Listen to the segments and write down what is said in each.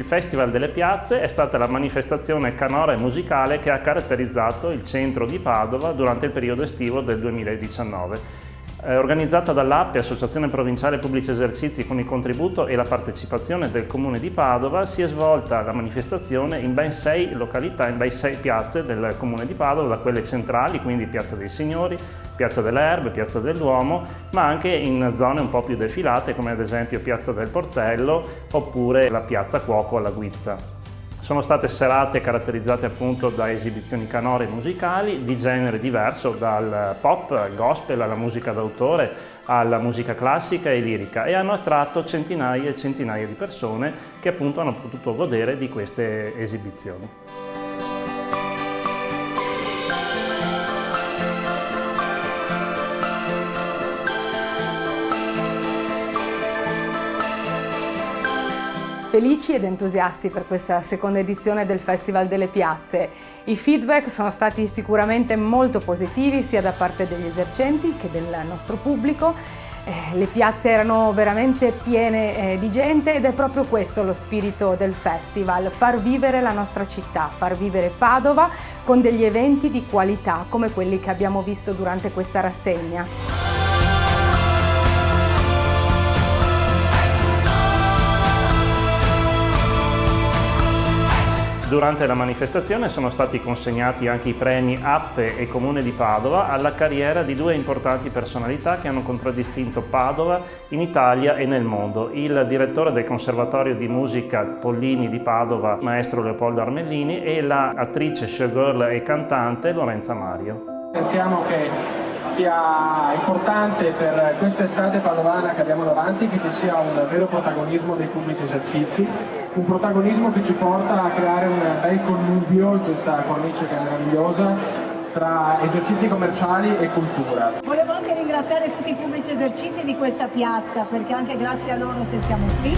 Festival delle Piazze è stata la manifestazione canora e musicale che ha caratterizzato il centro di Padova durante il periodo estivo del 2019. Organizzata dall'APPE, Associazione Provinciale Pubblici Esercizi, con il contributo e la partecipazione del Comune di Padova, si è svolta la manifestazione in ben 6 località, in ben 6 piazze del Comune di Padova, da quelle centrali, quindi Piazza dei Signori, Piazza delle Erbe, Piazza del Duomo, ma anche in zone un po' più defilate come ad esempio Piazza del Portello oppure la Piazza Cuoco alla Guizza. Sono state serate caratterizzate appunto da esibizioni canore musicali di genere diverso, dal pop al gospel, alla musica d'autore, alla musica classica e lirica, e hanno attratto centinaia e centinaia di persone che appunto hanno potuto godere di queste esibizioni. Felici ed entusiasti per questa seconda edizione del Festival delle Piazze. I feedback sono stati sicuramente molto positivi sia da parte degli esercenti che del nostro pubblico. Le piazze erano veramente piene di gente ed è proprio questo lo spirito del festival, far vivere la nostra città, far vivere Padova con degli eventi di qualità come quelli che abbiamo visto durante questa rassegna. Durante la manifestazione sono stati consegnati anche i premi APPE e Comune di Padova alla carriera di 2 importanti personalità che hanno contraddistinto Padova in Italia e nel mondo: il direttore del Conservatorio di Musica Pollini di Padova, maestro Leopoldo Armellini, e l'attrice, showgirl e cantante Lorenza Mario. Pensiamo che sia importante per quest'estate padovana che abbiamo davanti che ci sia un vero protagonismo dei pubblici esercizi, un protagonismo che ci porta a creare un bel connubio in questa cornice che è meravigliosa tra esercizi commerciali e cultura. Volevo anche ringraziare tutti i pubblici esercizi di questa piazza, perché anche grazie a loro se siamo qui.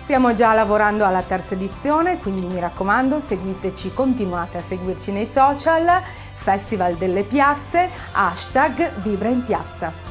Stiamo già lavorando alla terza edizione, quindi mi raccomando, seguiteci, continuate a seguirci nei social, Festival delle Piazze, #Vibra in Piazza.